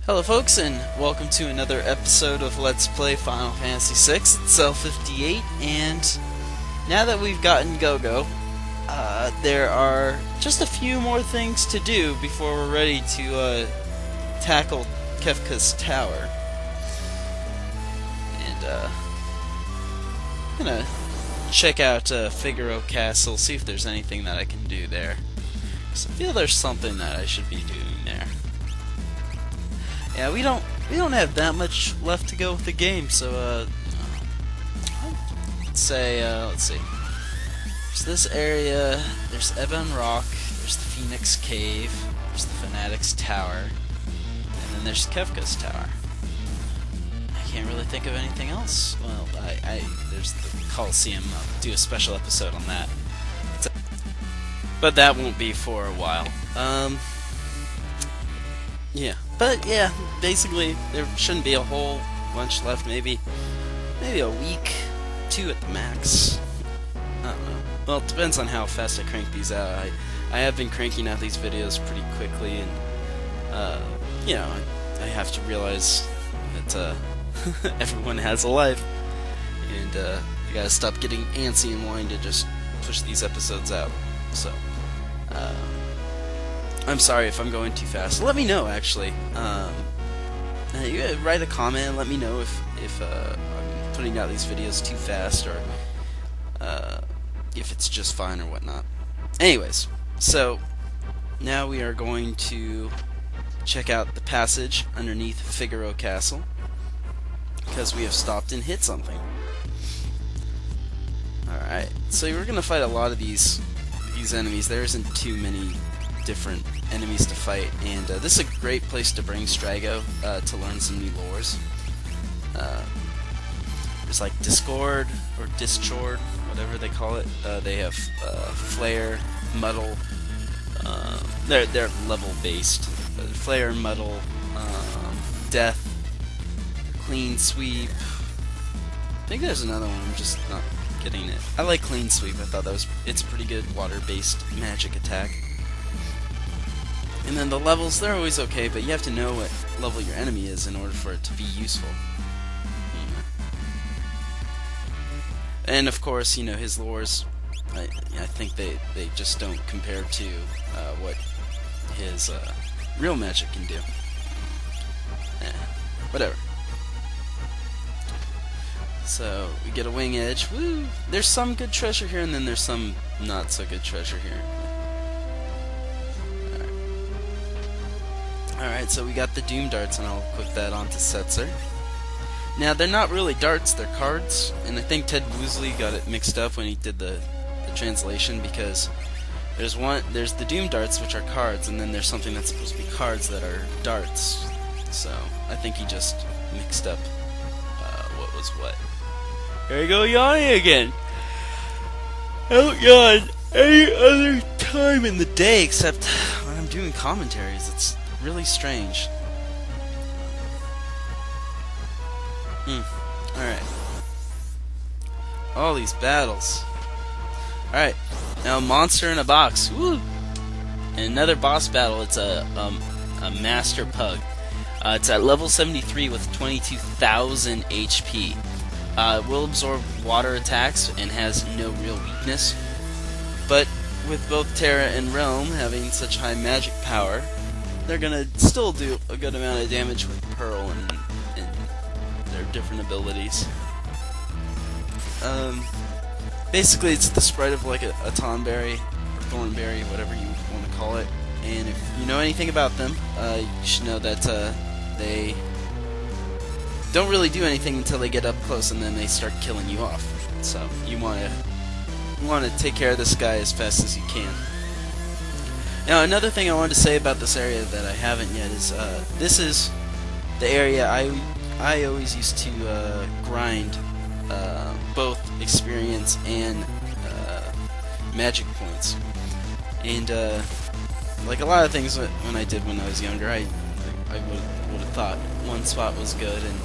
Hello folks, and welcome to another episode of Let's Play Final Fantasy VI. It's Cell 58, and now that we've gotten Go-Go, there are just a few more things to do before we're ready to tackle Kefka's Tower. And I'm gonna check out Figaro Castle, see if there's anything that I can do there. Because I feel there's something that I should be doing there. Yeah, we don't have that much left to go with the game, so let's see. There's this area, there's Ebon Rock, there's the Phoenix Cave, there's the Fanatic's Tower, and then there's Kefka's Tower. I can't really think of anything else. Well, there's the Coliseum. I'll do a special episode on that. But that won't be for a while. Yeah. But yeah, basically there shouldn't be a whole bunch left. Maybe a week, 2 at the max. I don't know. Well, it depends on how fast I crank these out. I have been cranking out these videos pretty quickly, and you know, I have to realize that everyone has a life, and I gotta stop getting antsy and wanting to just push these episodes out. So I'm sorry if I'm going too fast. Let me know, actually. You write a comment and let me know if I'm putting out these videos too fast, or if it's just fine or whatnot. Anyways, so now we are going to check out the passage underneath Figaro Castle, because we have stopped and hit something. Alright, so we're going to fight a lot of these enemies. There isn't too many different enemies to fight, and this is a great place to bring Strago to learn some new lores. There's like Discord or Dischord, whatever they call it. They have Flare, Muddle. They're level based. Flare, Muddle, Death, Clean Sweep. I think there's another one. I'm just not getting it. I like Clean Sweep. I thought it's a pretty good water-based magic attack. And then the levels, they're always okay, but you have to know what level your enemy is in order for it to be useful. And of course, you know, his lores, I think they just don't compare to what his real magic can do. Whatever. So, we get a wing edge. Woo! There's some good treasure here, and then there's some not so good treasure here. Alright, so we got the Doom Darts, and I'll equip that onto Setzer. Now, they're not really darts, they're cards, and I think Ted Woosley got it mixed up when he did the translation, because there's the Doom Darts, which are cards, and then there's something that's supposed to be cards that are darts. So, I think he just mixed up what was what. There you go, yawning again! I don't yawn any other time in the day except when I'm doing commentaries. It's really strange. Alright. All these battles. Alright. Now, monster in a box. Woo! And another boss battle. It's a Master Pug. It's at level 73 with 22,000 HP. It will absorb water attacks and has no real weakness. But with both Terra and Realm having such high magic power, they're gonna still do a good amount of damage with Pearl and their different abilities. Basically, it's the sprite of like a Tonberry or Thornberry, whatever you want to call it. And if you know anything about them, you should know that they don't really do anything until they get up close, and then they start killing you off. So you want to take care of this guy as fast as you can. Now, another thing I wanted to say about this area that I haven't yet is this is the area I always used to grind both experience and magic points. And like a lot of things when I did when I was younger, I would have thought one spot was good and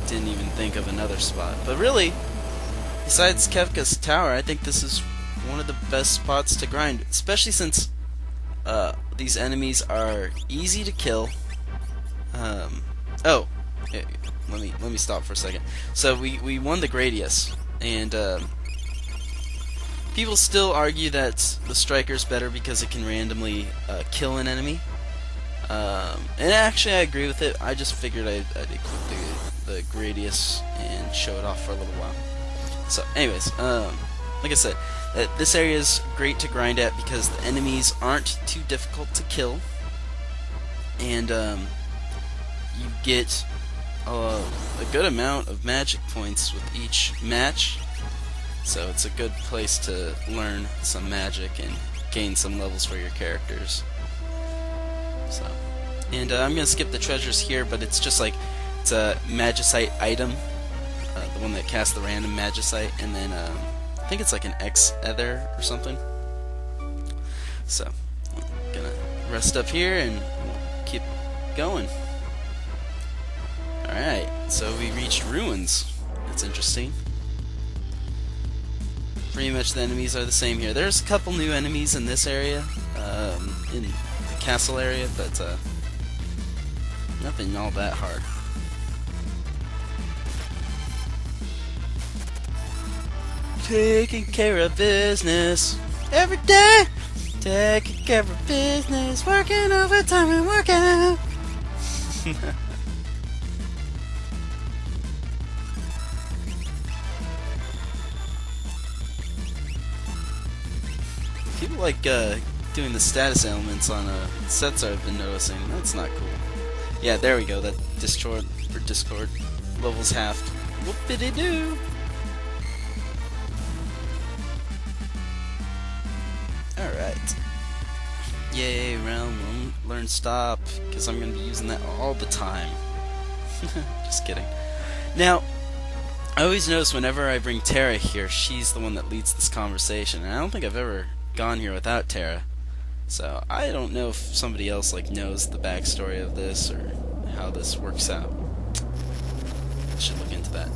didn't even think of another spot. But really, besides Kefka's Tower, I think this is one of the best spots to grind, especially since these enemies are easy to kill. Oh, let me stop for a second. So we won the Gradius, and people still argue that the Striker's better because it can randomly kill an enemy. And actually, I agree with it. I just figured I'd equip the Gradius and show it off for a little while. So, anyways, like I said, this area is great to grind at because the enemies aren't too difficult to kill, and you get a good amount of magic points with each match. So it's a good place to learn some magic and gain some levels for your characters. So, and I'm gonna skip the treasures here, but it's just like it's a magicite item, the one that casts the random magicite, and then I think it's like an X-ether or something. So, I'm gonna rest up here and we'll keep going. Alright, so we reached ruins. That's interesting. Pretty much the enemies are the same here. There's a couple new enemies in this area, in the castle area, but nothing all that hard. Taking care of business every day. Taking care of business, working overtime and working out. People like doing the status elements on sets I've been noticing. That's not cool. Yeah, there we go. That Discord level's halved. Whoopity-doo! Alright. Yay, round 1, learn stop, because I'm going to be using that all the time. Just kidding. Now, I always notice whenever I bring Terra here, she's the one that leads this conversation, and I don't think I've ever gone here without Terra. So, I don't know if somebody else like knows the backstory of this, or how this works out. I should look into that.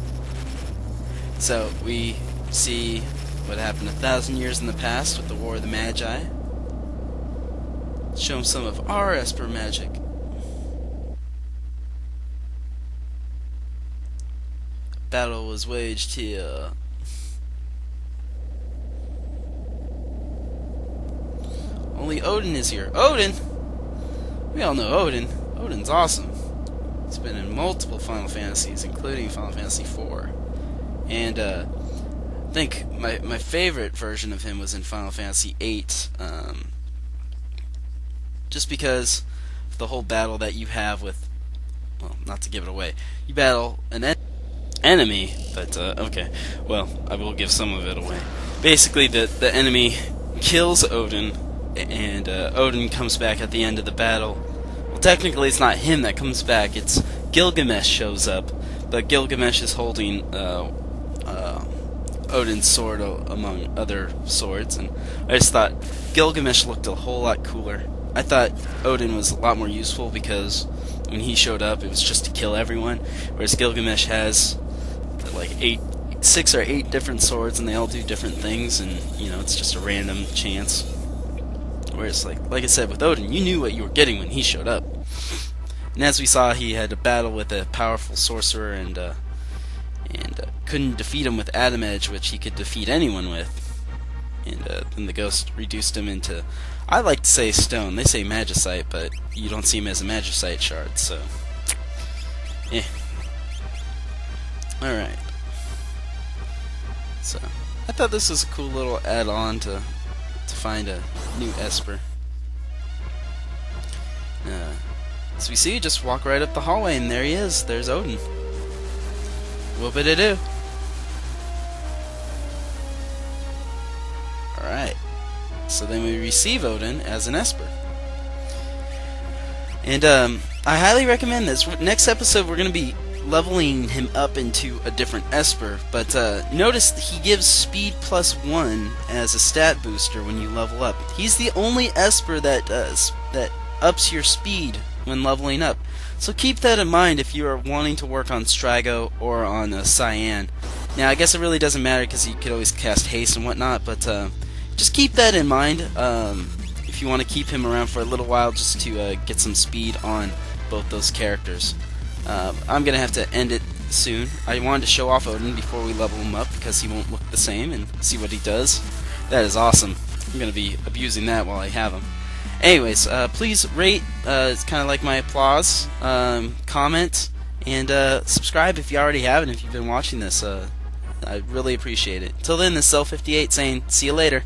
So, we see what happened 1,000 years in the past with the War of the Magi. Show them some of our Esper magic. Battle was waged here. Only Odin is here. Odin? We all know Odin. Odin's awesome. He's been in multiple Final Fantasies, including Final Fantasy IV. And I think my favorite version of him was in Final Fantasy VIII, just because of the whole battle that you have with, well, not to give it away, you battle an enemy, but okay, well, I will give some of it away. Basically, the enemy kills Odin, and Odin comes back at the end of the battle. Well, technically it's not him that comes back, it's Gilgamesh shows up, but Gilgamesh is holding Odin's sword among other swords, and I just thought Gilgamesh looked a whole lot cooler. I thought Odin was a lot more useful because when he showed up it was just to kill everyone, whereas Gilgamesh has like 6 or 8 different swords and they all do different things, and you know, it's just a random chance. Whereas like I said, with Odin, you knew what you were getting when he showed up. And as we saw, he had a battle with a powerful sorcerer and couldn't defeat him with Adam Edge, which he could defeat anyone with. And then the ghost reduced him into, I like to say stone. They say magicite, but you don't see him as a magicite shard, so eh. Alright. So I thought this was a cool little add-on to find a new Esper. As we see, just walk right up the hallway and there he is. There's Odin. Whoop-a-da-doo. Alright. So then we receive Odin as an Esper. And I highly recommend this. Next episode we're going to be leveling him up into a different Esper, but notice that he gives speed +1 as a stat booster when you level up. He's the only Esper that ups your speed when leveling up. So keep that in mind if you are wanting to work on Strago or on Cyan. Now I guess it really doesn't matter because you could always cast haste and whatnot, but just keep that in mind if you want to keep him around for a little while just to get some speed on both those characters. I'm gonna have to end it soon. I wanted to show off Odin before we level him up because he won't look the same, and see what he does. That is awesome. I'm gonna be abusing that while I have him. Anyways, please rate. It's kind of like my applause. Comment and subscribe if you already haven't. If you've been watching this, I really appreciate it. Till then, this is Cell58 saying, see you later.